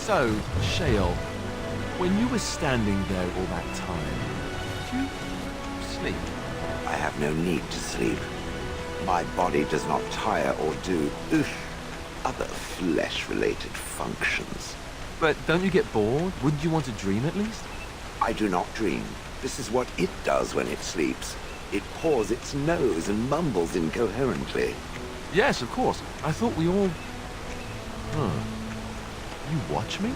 So, Shale, when you were standing there all that time, did you sleep? I have no need to sleep. My body does not tire or do other flesh-related functions. But don't you get bored? Wouldn't you want to dream at least? I do not dream. This is what it does when it sleeps. It paws its nose and mumbles incoherently. Yes, of course. I thought we all... Huh. You watch me?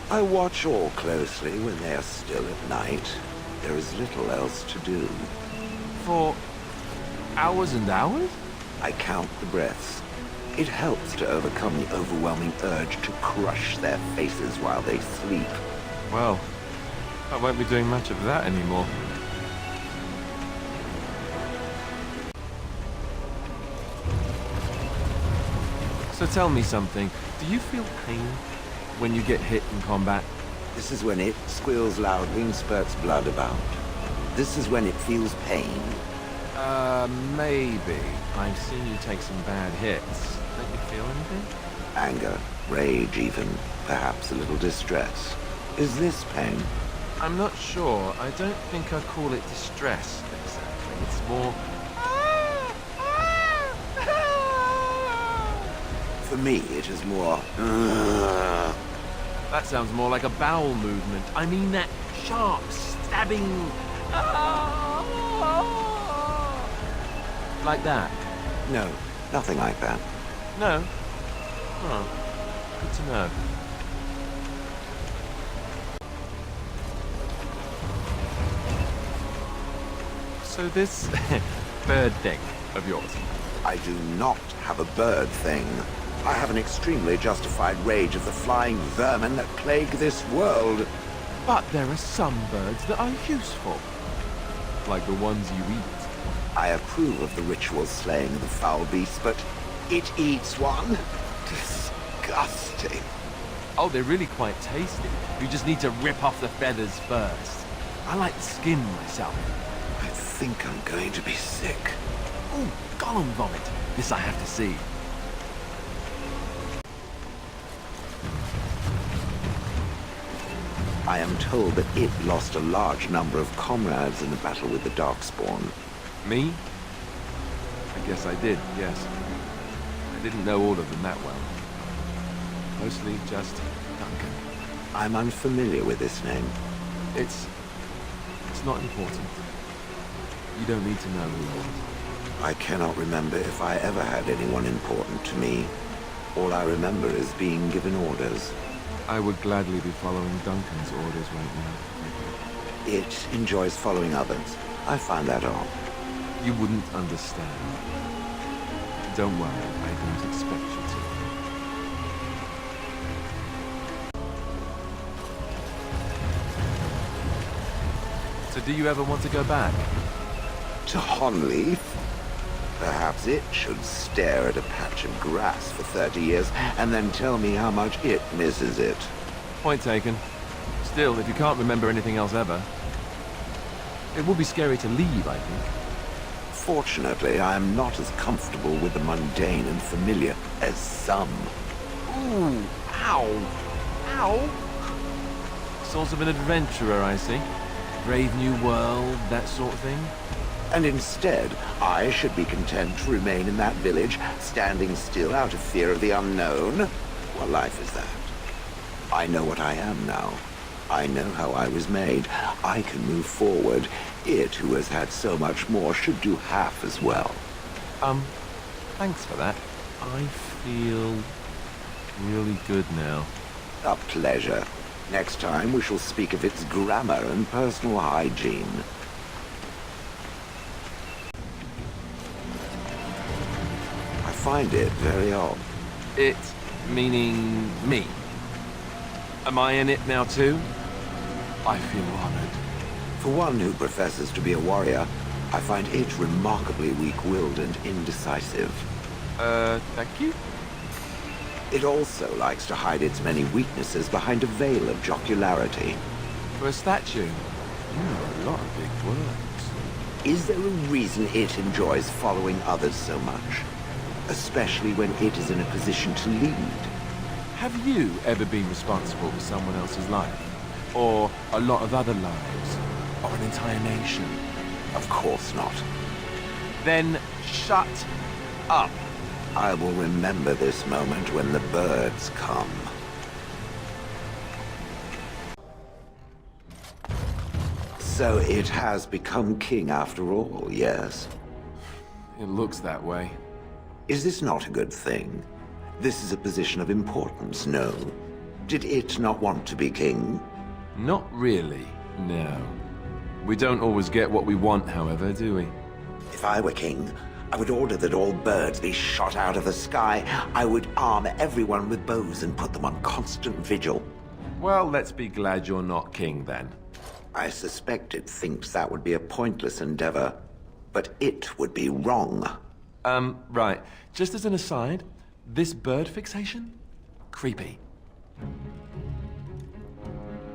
I watch all closely when they are still at night. There is little else to do. For hours and hours? I count the breaths. It helps to overcome the overwhelming urge to crush their faces while they sleep. Well, I won't be doing much of that anymore. So tell me something. Do you feel pain when you get hit in combat? This is when it squeals loudly and spurts blood about. This is when it feels pain. Maybe. I've seen you take some bad hits. Don't you feel anything? Anger, rage even, perhaps a little distress. Is this pain? I'm not sure. I don't think I'd call it distress, exactly. It's more... For me, it is more... That sounds more like a bowel movement. I mean that sharp, stabbing... Like that? No, nothing like that. No? Oh, good to know. So this bird thing of yours? I do not have a bird thing. I have an extremely justified rage of the flying vermin that plague this world. But there are some birds that are useful. Like the ones you eat. I approve of the ritual slaying of the foul beast, but it eats one? Disgusting. Oh, they're really quite tasty. You just need to rip off the feathers first. I like the skin myself. I think I'm going to be sick. Oh, golem vomit. This I have to see. I am told that it lost a large number of comrades in the battle with the Darkspawn. Me? I guess I did, yes. I didn't know all of them that well. Mostly just Duncan. I'm unfamiliar with this name. It's not important. You don't need to know who it was. I cannot remember if I ever had anyone important to me. All I remember is being given orders. I would gladly be following Duncan's orders right now. It enjoys following others. I find that odd. You wouldn't understand. Don't worry, I don't expect you to. So do you ever want to go back? To Honleaf? Perhaps it should stare at a patch of grass for 30 years and then tell me how much it misses it. Point taken. Still, if you can't remember anything else ever, it would be scary to leave, I think. Fortunately, I am not as comfortable with the mundane and familiar as some. Ooh, ow, ow. Sort of an adventurer, I see. Brave new world, that sort of thing. And instead, I should be content to remain in that village, standing still out of fear of the unknown. What life is that? I know what I am now. I know how I was made. I can move forward. It, who has had so much more, should do half as well. Thanks for that. I feel really good now. A pleasure. Next time we shall speak of its grammar and personal hygiene. I find it very odd. It meaning me. Am I in it now too? I feel honored. For one who professes to be a warrior, I find it remarkably weak-willed and indecisive. Thank you? It also likes to hide its many weaknesses behind a veil of jocularity. For a statue, you know a lot of big words. Is there a reason it enjoys following others so much? Especially when it is in a position to lead. Have you ever been responsible for someone else's life? Or a lot of other lives? Or an entire nation? Of course not. Then shut up. I will remember this moment when the birds come. So it has become king after all, yes? It looks that way. Is this not a good thing? This is a position of importance, no? Did it not want to be king? Not really, no. We don't always get what we want, however, do we? If I were king, I would order that all birds be shot out of the sky. I would arm everyone with bows and put them on constant vigil. Well, let's be glad you're not king, then. I suspect it thinks that would be a pointless endeavor, but it would be wrong. Right. Just as an aside, this bird fixation? Creepy.